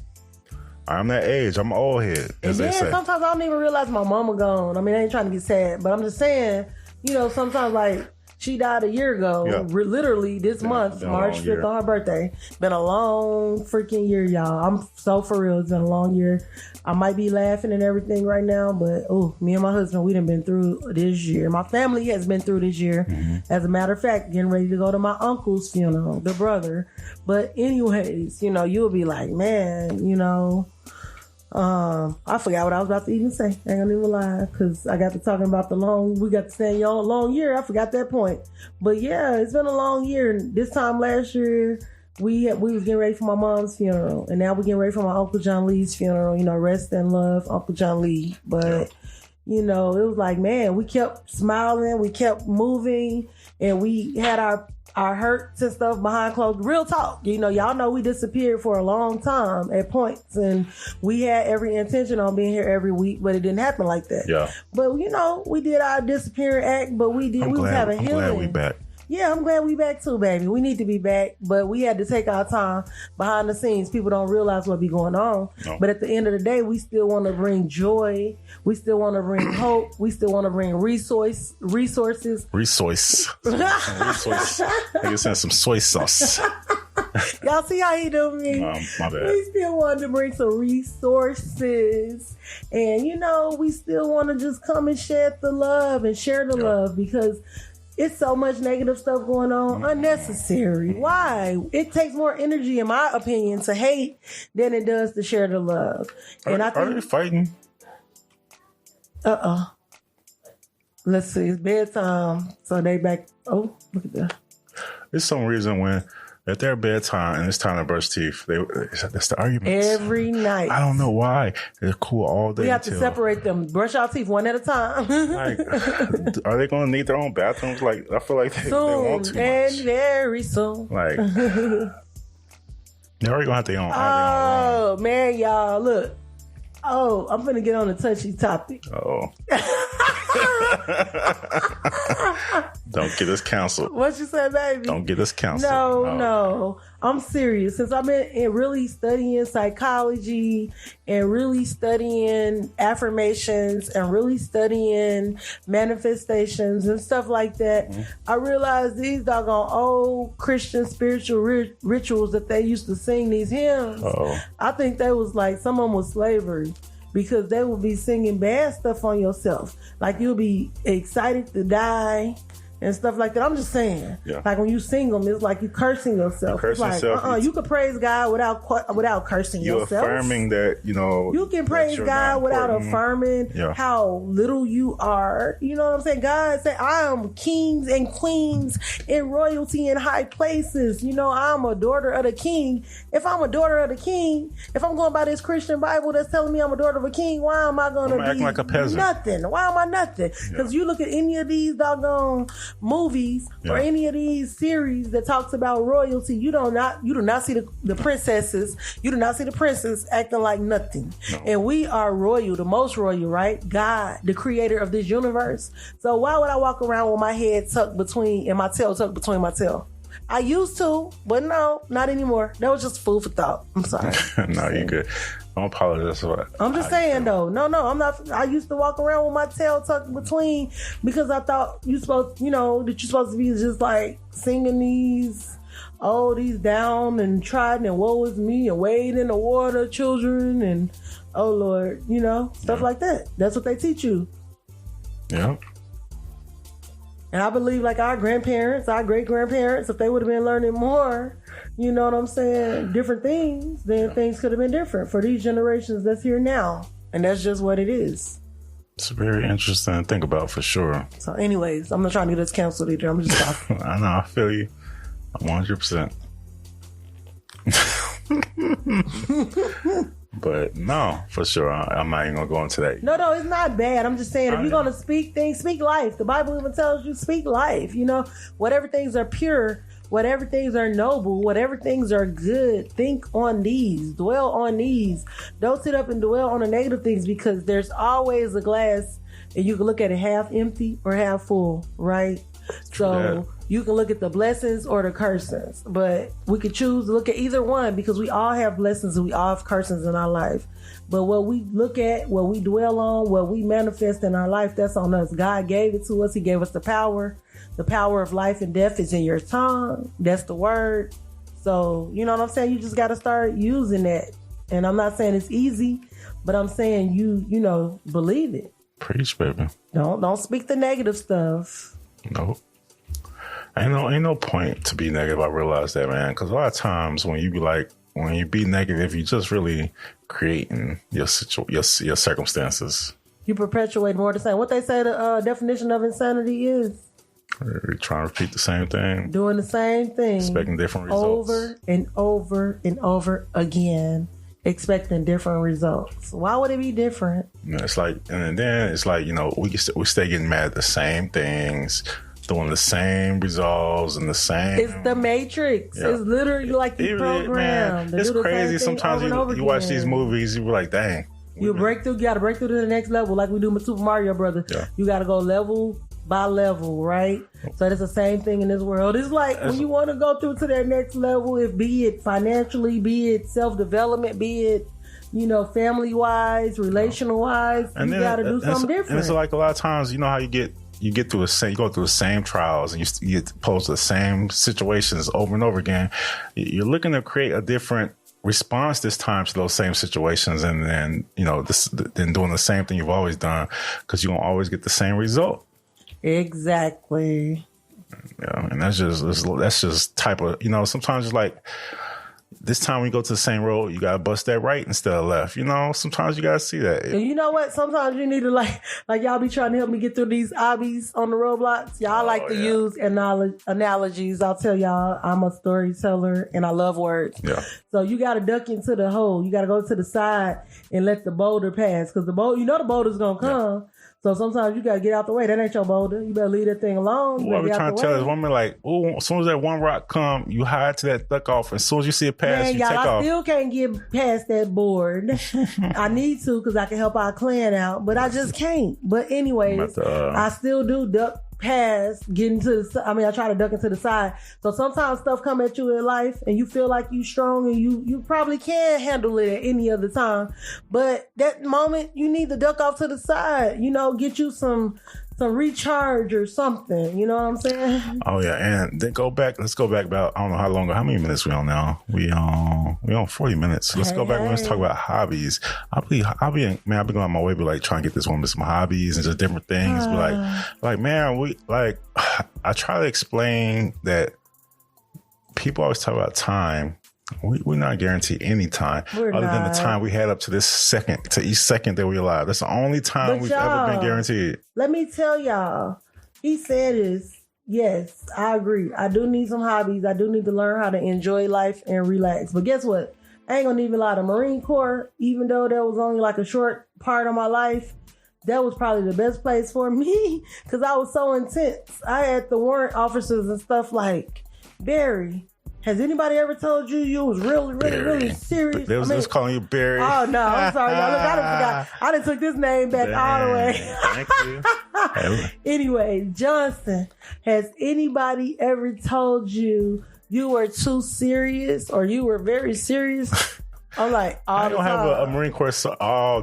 I'm that age. I'm an old head, as they say. Sometimes I don't even realize my mama gone. I mean, I ain't trying to get sad, but I'm just saying, you know, sometimes like she died a year ago, literally this month, March 5th on her birthday. Been a long freaking year, y'all. I'm so for real. It's been a long year. I might be laughing and everything right now, but me and my husband, we done been through this year. My family has been through this year. As a matter of fact, getting ready to go to my uncle's funeral, the brother. But anyways, you know, you'll be like, man, you know, I forgot what I was about to even say. I ain't gonna even lie, because I got to talking about we got to say long year. I forgot that point. But yeah, it's been a long year. This time last year, we was getting ready for my mom's funeral, and now we're getting ready for my Uncle John Lee's funeral. You know, rest in love, Uncle John Lee. But you know, it was like, man, we kept smiling, we kept moving, and we had our our hurts and stuff behind closed. Real talk. You know, y'all know we disappeared for a long time at points, and we had every intention on being here every week, but it didn't happen like that. Yeah. But you know, we did our disappearing act, but we was having healing. I'm glad we back. Yeah, I'm glad we back too, baby. We need to be back, but we had to take our time behind the scenes. People don't realize what be going on. No. But at the end of the day, we still want to bring joy. We still want to bring hope. We still want to bring resources. Resource. Nigga send some soy sauce. Y'all see how he do me? My bad. We still want to bring some resources. And, you know, we still want to just come and shed the love and share the love, because it's so much negative stuff going on. Unnecessary. Why? It takes more energy, in my opinion, to hate than it does to share the love. And Are they fighting? Let's see. It's bedtime. So they back. Oh, look at that. There's some reason when at their bedtime and it's time to brush teeth, that's the argument. Every night. I don't know why. They're cool all day. We have to separate them. Brush our teeth one at a time. Like, are they going to need their own bathrooms? Like, I feel like they want too much. And very soon. Like, they're already going to have their own. Oh, man, y'all. Look. Oh, I'm going to get on a touchy topic. Oh. Don't get us canceled. What you say, baby? Don't get us canceled. No. I'm serious. Since I've been really studying psychology and really studying affirmations and really studying manifestations and stuff like that, I realized these doggone old Christian spiritual rituals that they used to sing, these hymns, I think they was like, some of them was slavery. Because they will be singing bad stuff on yourself. Like, you'll be excited to die and stuff like that. I'm just saying. Yeah. Like, when you sing them, it's like you cursing yourself. Curse it's like, yourself. You can praise God without cursing yourself. You're affirming that, you know. You can praise God without affirming how little you are. You know what I'm saying? God said, I am kings and queens in royalty in high places. You know, I'm a daughter of the king. If I'm a daughter of the king, if I'm going by this Christian Bible that's telling me I'm a daughter of a king, why am I going to be acting like a peasant? Nothing? Why am I nothing? Because you look at any of these doggone movies or any of these series that talks about royalty, you do not see the princesses. You do not see the princess acting like nothing. No. And we are royal, the most royal, right? God, the creator of this universe. So why would I walk around with my head tucked between and my tail tucked between my tail? I used to, but no, not anymore. That was just food for thought. I'm sorry. No, you're good. Don't apologize for that. I'm just saying, though. No, I'm not. I used to walk around with my tail tucked between because I thought that you're supposed to be just like singing these down and trodden and woe is me and wade in the water, children, and oh Lord, stuff like that. That's what they teach you. Yeah. And I believe like our grandparents, our great grandparents, if they would have been learning more, you know what I'm saying, different things, then things could have been different for these generations that's here now. And that's just what it is. It's very interesting to think about for sure. So anyways, I'm not trying to get us canceled either. I'm just talking. I know, I feel you. I'm 100%. But no, for sure, I'm not even going to go into that. No, it's not bad. I'm just saying, if you're going to speak things, speak life. The Bible even tells you speak life. Whatever things are pure, whatever things are noble, whatever things are good, think on these, dwell on these. Don't sit up and dwell on the negative things, because there's always a glass and you can look at it half empty or half full, right? So you can look at the blessings or the cursings, but we could choose to look at either one, because we all have blessings and we all have cursings in our life. But what we look at, what we dwell on, what we manifest in our life, that's on us. God gave it to us. He gave us the power. The power of life and death is in your tongue. That's the word. So, you know what I'm saying? You just got to start using that. And I'm not saying it's easy, but I'm saying you believe it. Preach, baby. Don't speak the negative stuff. Nope. Ain't no point to be negative. I realize that, man. Because a lot of times when you be negative, you just really creating your circumstances. You perpetuate more the same. What they say the definition of insanity is? You're trying to repeat the same thing. Doing the same thing. Expecting different results. Over and over and over again. Expecting different results. Why would it be different? It's like, and then it's like, we stay getting mad at the same things doing the same resolves and the same. It's the Matrix. Yeah. It's literally like you programmed. It's crazy. Sometimes you watch these movies, you be like, dang. You gotta break through to the next level, like we do with Super Mario Brothers. Yeah. You gotta go level by level, right? So it's the same thing in this world. It's like when you want to go through to that next level, if be it financially, be it self-development, be it, family wise, relational wise, you gotta do something different. And it's like a lot of times, you know how you go through the same trials and you get posed to the same situations over and over again. You're looking to create a different response this time to those same situations, and then then doing the same thing you've always done, because you're gonna always get the same result. Exactly. Yeah, and that's just type of, sometimes it's like, this time we go to the same road, you gotta bust that right instead of left. Sometimes you gotta see that. And you know what? Sometimes you need to like y'all be trying to help me get through these obbies on the Roblox. Y'all like to use analogies. I'll tell y'all, I'm a storyteller and I love words. Yeah. So you gotta duck into the hole. You gotta go to the side and let the boulder pass, because the boulder's gonna come. Yeah. So sometimes you gotta get out the way. That ain't your boulder. You better leave that thing alone. What we're trying to tell this woman, like, as soon as that one rock come, you hide to that duck off. As soon as you see it pass, you take off. I still can't get past that board. I need to, because I can help our clan out, but I just can't. But anyways, I still do duck past, I try to duck into the side. So sometimes stuff come at you in life and you feel like you strong and you probably can handle it at any other time. But that moment, you need to duck off to the side, get you some recharge or something. You know what I'm saying? Oh yeah, and then let's go back about, I don't know how many minutes we on now. We on 40 minutes. Let's go back. Let's talk about hobbies. I've been going on my way, but like trying to get this woman some hobbies and just different things. But man, I try to explain that people always talk about time. We're not guaranteed any time than the time we had up to this second, to each second that we're alive. That's the only time we've ever been guaranteed. Let me tell y'all, he said is, yes, I agree. I do need some hobbies. I do need to learn how to enjoy life and relax. But guess what? I ain't gonna even lie, the Marine Corps, even though that was only like a short part of my life, that was probably the best place for me, because I was so intense. I had the warrant officers and stuff like, Berry, has anybody ever told you was really, really, really serious? They was just calling you Berry. Oh, no. I'm sorry, y'all. Look, I done forgot. I done took this name back all the way. Thank you. Anyway, Johnson, has anybody ever told you were too serious or you were very serious? I'm like, I don't have a Marine Corps.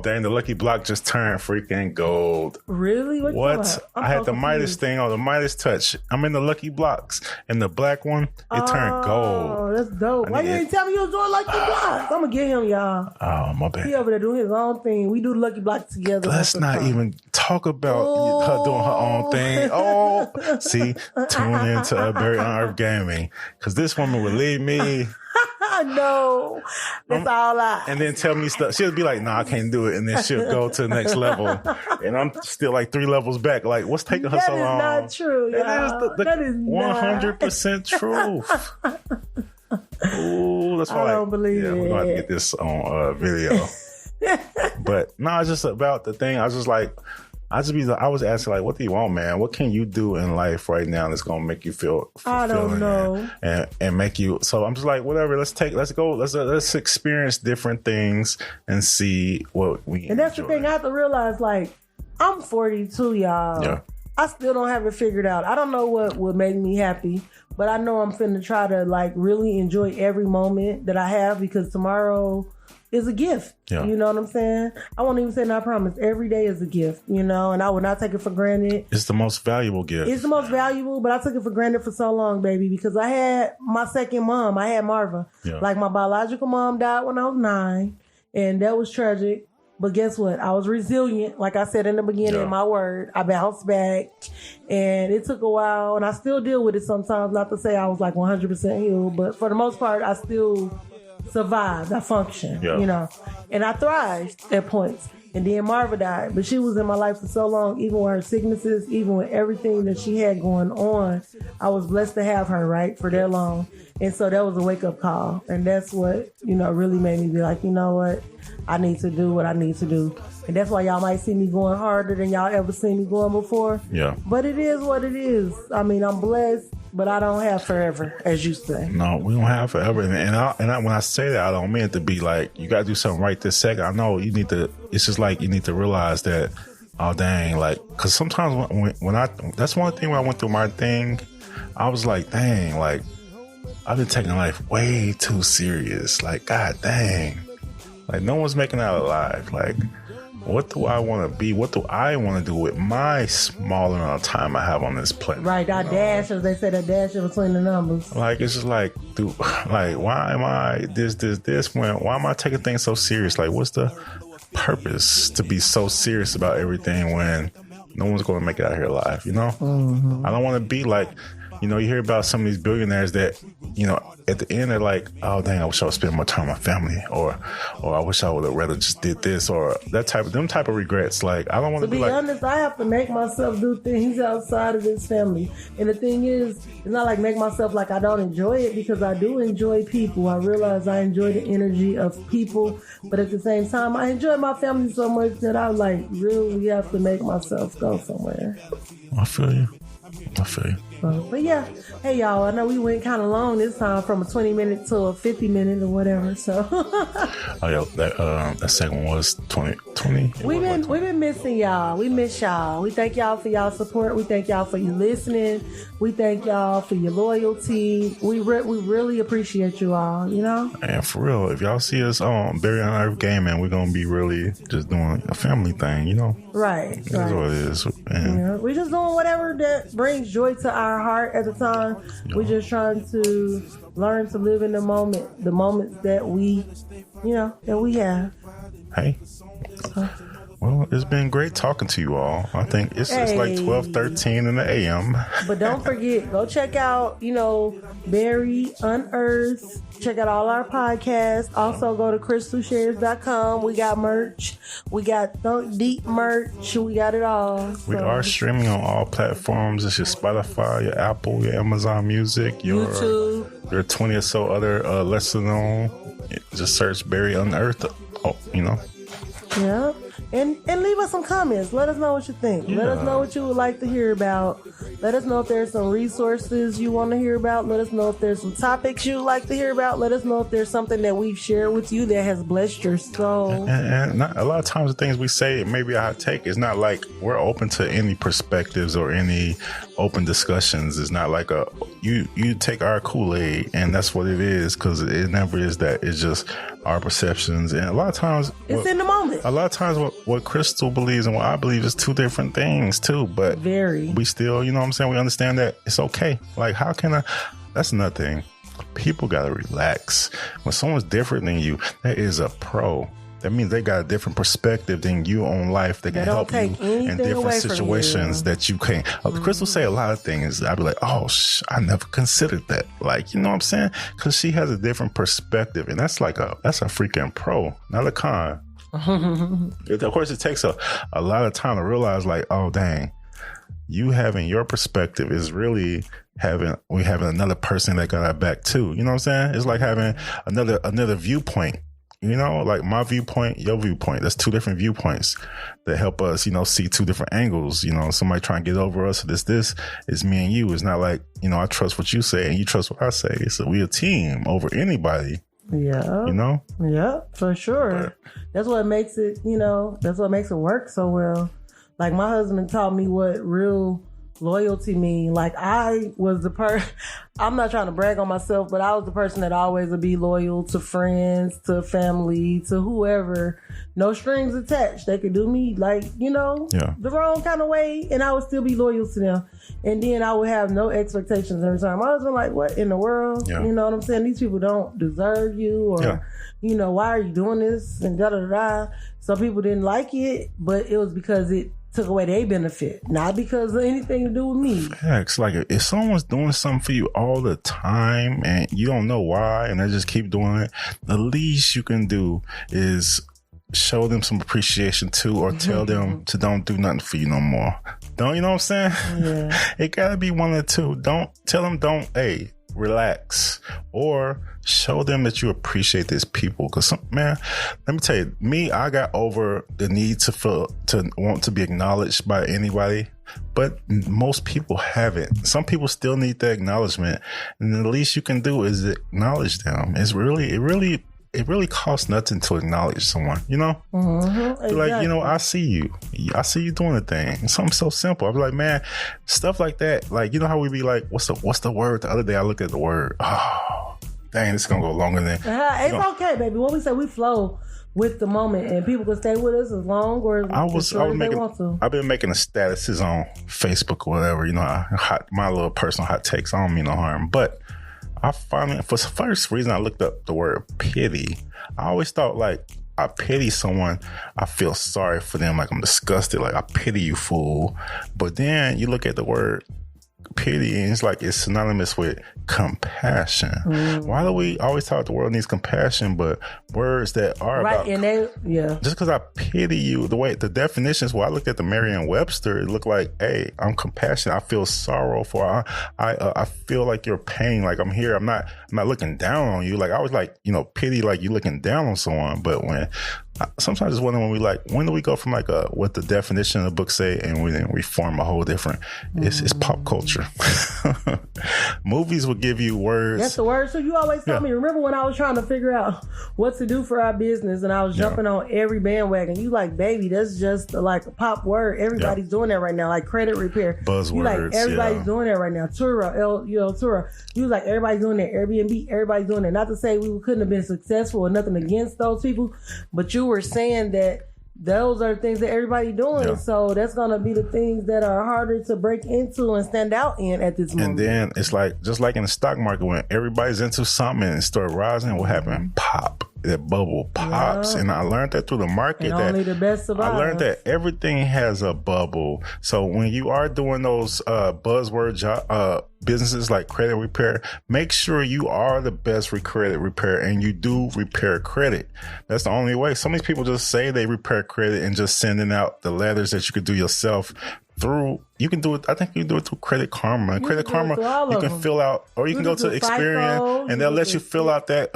Dang, the lucky block just turned freaking gold. Really? What? I had the Midas thing on, the Midas touch. I'm in the lucky blocks. And the black one, it turned gold. Oh, that's dope. Why you ain't tell me you was doing lucky blocks? I'm going to get him, y'all. Oh, my bad. He over there doing his own thing. We do lucky blocks together. Let's not even talk about her doing her own thing. Oh, see, tune into Berry Unearthed Gaming. Because this woman would leave me. No, that's all I. And then tell me stuff. She'll be like, "No, I can't do it," and then she'll go to the next level, and I'm still like 3 levels back. Like, what's taking her so long? That is not true. That is 100% truth. Ooh, that's why I don't believe it. We're gonna have to get this on video. But no, it's just about the thing. I was asking, like, what do you want, man? What can you do in life right now that's gonna make you feel fulfilling? I don't know. And make you. So I'm just like, whatever. Let's experience different things and see what we. And that's the thing. I have to realize, like, I'm 42, y'all. Yeah. I still don't have it figured out. I don't know what would make me happy, but I know I'm finna try to like really enjoy every moment that I have, because tomorrow is a gift. Yeah. You know what I'm saying? I won't even say no promise. Every day is a gift, and I would not take it for granted. It's the most valuable gift. It's the most valuable, but I took it for granted for so long, baby, because I had my second mom. I had Marva. Yeah. Like, my biological mom died when I was 9, and that was tragic. But guess what? I was resilient. Like I said in the beginning, in my word, I bounced back, and it took a while, and I still deal with it sometimes. Not to say I was like 100% healed, but for the most part, I still survived. I functioned, and I thrived at points. And then Marva died, but she was in my life for so long, even with her sicknesses, even with everything that she had going on. I was blessed to have her, right, for that long. And so that was a wake-up call. And that's what, really made me be like, you know what? I need to do what I need to do. And that's why y'all might see me going harder than y'all ever seen me going before. Yeah. But it is what it is. I mean, I'm blessed, but I don't have forever, as you say. No, we don't have forever. And when I say that, I don't mean it to be like, you got to do something right this second. I know you need to, it's just like you need to realize that, oh, dang, like, because sometimes that's one thing when I went through my thing, I was like, dang, like, I've been taking life way too serious. Like, God dang. Like, no one's making it out alive. Like, what do I want to be? What do I want to do with my small amount of time I have on this planet? Right, that dash, as they say, that dash in between the numbers. Like, it's just like, dude, like, why am I why am I taking things so serious? Like, what's the purpose to be so serious about everything when no one's going to make it out here alive, you know? Mm-hmm. I don't want to be like, you know, you hear about some of these billionaires that, you know, at the end they're like, oh dang, I wish I would spend more time with my family, or I wish I would have rather just did this, or them type of regrets. Like, I don't want to be like, honest, I have to make myself do things outside of this family. And the thing is, it's not like make myself like I don't enjoy it, because I do enjoy people. I realize I enjoy the energy of people, but at the same time, I enjoy my family so much that I like really have to make myself go somewhere. I feel you. But yeah, hey y'all, I know we went kind of long this time, from a 20-minute to a 50-minute or whatever. So oh yeah, that second one was 20. We've been missing y'all. We miss y'all. We thank y'all for y'all support. We thank y'all for you listening. We thank y'all for your loyalty. We really appreciate you all. You know. And for real, if y'all see us on Berry Unearthed Gaming, we're gonna be really just doing a family thing. You know. Right. That's what it is. Yeah, we're just doing whatever that brings joy to our heart at the time. Yeah. We're just trying to learn to live in the moment, the moments that we, that we have. Hey. Well, it's been great talking to you all. I think it's like 12:13 in the a.m. But don't forget, go check out, Berry Unearthed. Check out all our podcasts. Also, go to crystalshares.com. We got merch. We got Thunk Deep merch. We got it all. We are streaming on all platforms. It's your Spotify, your Apple, your Amazon Music, your YouTube, your 20 or so other lesser known. Just search Berry Unearthed. Yeah. And leave us some comments. Let us know what you think. Yeah. Let us know what you would like to hear about. Let us know if there's some resources you want to hear about. Let us know if there's some topics you'd like to hear about. Let us know if there's something that we've shared with you that has blessed your soul. And a lot of times the things we say, maybe I take, it's not like we're open to any perspectives or any open discussions. It's not like you take our Kool-Aid and that's what it is, because it never is that. It's just our perceptions. And a lot of times it's in the moment. A lot of times what Crystal believes and what I believe is two different things too, but we still, you know what I'm saying, we understand that it's okay. Like, how can that's nothing. People gotta relax. When someone's different than you, that is a pro. That means they got a different perspective than you on life that can help you in different situations that you can't. Crystal say a lot of things. I'd be like, oh, I never considered that. Like, you know what I'm saying? Because she has a different perspective, and that's a freaking pro, not a con. Of course, it takes a lot of time to realize, like, oh, dang, you having your perspective is really having another person that got our back too. You know what I'm saying? It's like having another viewpoint. Like my viewpoint, your viewpoint. That's two different viewpoints that help us, see two different angles. Somebody trying to get over us. This is me and you. It's not like, I trust what you say and you trust what I say. So we a team over anybody. Yeah. Yeah, for sure. That's what makes it, that's what makes it work so well. Like, my husband taught me what real loyalty mean. Like, I was the person, I'm not trying to brag on myself, but I was the person that always would be loyal to friends, to family, to whoever. No strings attached. They could do me the wrong kind of way, and I would still be loyal to them. And then I would have no expectations in return. My husband like, what in the world? Yeah. You know what I'm saying? These people don't deserve you, or why are you doing this? And da da da. Some people didn't like it, but it was because it took away their benefit, not because of anything to do with me. Facts. Like, if someone's doing something for you all the time and you don't know why, and they just keep doing it, the least you can do is show them some appreciation too, or tell them to don't do nothing for you no more. Don't, you know what I'm saying? Yeah. It gotta be one or two. Don't tell them, hey, relax, or show them that you appreciate these people. Because man, let me tell you, I got over the need to want to be acknowledged by anybody, but most people haven't. Some people still need that acknowledgement, and the least you can do is acknowledge them. It really costs nothing to acknowledge someone, you know? Exactly. Like, you know, I see you doing a thing. It's something so simple. I'll be like, man, stuff like that. Like, you know how we be like, what's the word? The other day I looked at the word. Oh, dang, this is going to go longer than. It's okay, baby. What we say, we flow with the moment, and people can stay with us as long or as short as they want to. I've been making the statuses on Facebook or whatever, you know, my little personal hot takes. I don't mean no harm, but I finally, for the first reason I looked up the word pity, I always thought like, I pity someone, I feel sorry for them, like I'm disgusted, like I pity you, fool. But then you look at the word pity and it's like it's synonymous with compassion. Why do we always talk the world needs compassion, but words that are right, about, and just because I pity you, the way the definitions, I looked at the Merriam-Webster, it looked like, hey, I'm compassionate, I feel sorrow for, I feel like your pain, like I'm here, I'm not looking down on you. Like I was like, you know, pity, like you looking down on someone. But when sometimes it's wondering when do we go from like what the definition of the book say and we form a whole different, it's pop culture. Movies will give you words. That's the word. So you always tell me, remember when I was trying to figure out what to do for our business and I was jumping on every bandwagon, you like, baby, that's just like a pop word. Everybody's doing that right now, like credit repair. Buzzwords. You like, everybody's doing that right now. Tura. You was like, everybody's doing that. Airbnb, everybody's doing that. Not to say we couldn't have been successful or nothing against those people, but you were saying that those are things that everybody doing. So that's going to be the things that are harder to break into and stand out in at this moment. And then it's like, just like in the stock market, when everybody's into something and start rising, what happened? Pop. That bubble pops. And I learned that through the market. And only the best survive. I learned that everything has a bubble. So when you are doing those buzzword businesses like credit repair, make sure you are the best credit repair and you do repair credit. That's the only way. Some of these people just say they repair credit and just sending out the letters that you could do yourself through. You can do it. I think you can do it through Credit Karma. And Credit Karma, you can fill out, or you can go to Experian, and they'll let you fill out that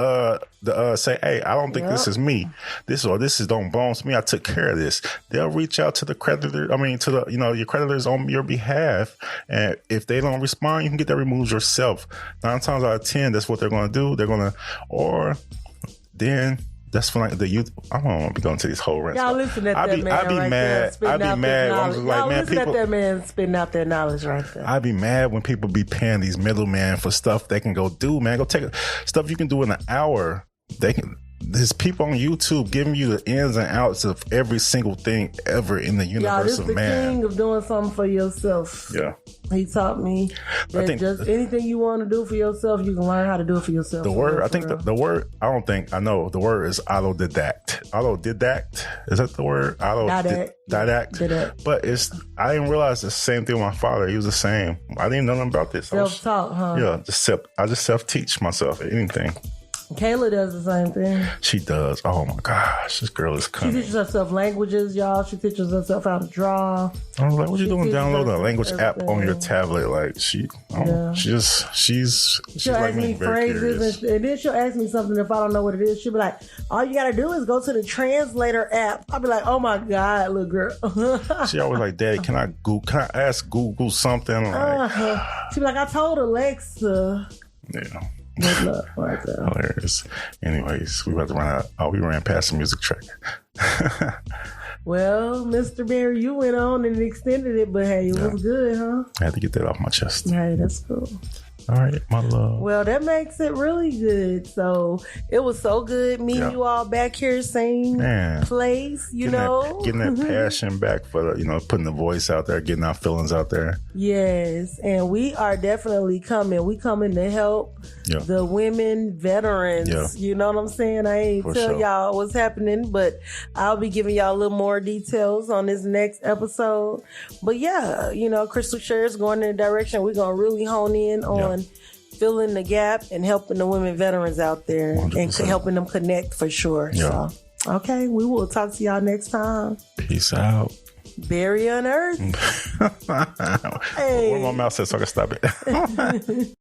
say, hey, I don't think this is me. This don't belong to me. I took care of this. They'll reach out to the creditor. I mean, to the your creditors on your behalf, and if they don't respond, you can get that removed yourself. 9 times out of 10, that's what they're going to do. They're going to, or then. That's when the youth. I don't want to be going to these whole rants. Y'all listen at that man. I'd be mad. I'm just like, man, listen at that man spitting out their knowledge right there. I'd be mad when people be paying these middlemen for stuff they can go do, man. Go take stuff you can do in an hour. There's people on YouTube giving you the ins and outs of every single thing ever in the universe of man. The king of doing something for yourself. Yeah. He taught me that just anything you want to do for yourself, you can learn how to do it for yourself. The word, I think the word, I know the word is autodidact. Autodidact, is that the word? Didact. But I didn't realize the same thing with my father. He was the same. I didn't know nothing about this. Self-taught, huh? Yeah, I just self-teach myself anything. Kayla does the same thing. She does. Oh my gosh, this girl is cunning. She teaches herself languages, y'all. She teaches herself how to draw. I was like, what you doing downloading a language app on your tablet? Like she's she'll like ask me phrases and then she'll ask me something if I don't know what it is. She'll be like, all you gotta do is go to the translator app. I'll be like, oh my God, little girl. She always like, Daddy, can I ask Google something? Like, she'll be like, I told Alexa. Yeah. Hilarious. Anyways, we about to run out. Oh, we ran past the music track. Well, Mr. Berry, you went on and extended it, but hey, it was good, huh? I had to get that off my chest. Hey, that's cool. All right, my love. Well, that makes it really good. So it was so good meeting you all back here, same place, getting that passion back for putting the voice out there, getting our feelings out there. Yes, and we are definitely coming. We coming to help the women veterans. Yeah. You know what I'm saying? I ain't tell y'all what's happening, but I'll be giving y'all a little more details on this next episode. But Crystal Shares going in the direction we're gonna really hone in on filling the gap and helping the women veterans out there 100%. And helping them connect for sure. Yeah. So, okay, we will talk to y'all next time. Peace out. Berry Unearthed. Hey. Where my mouth says so I can stop it.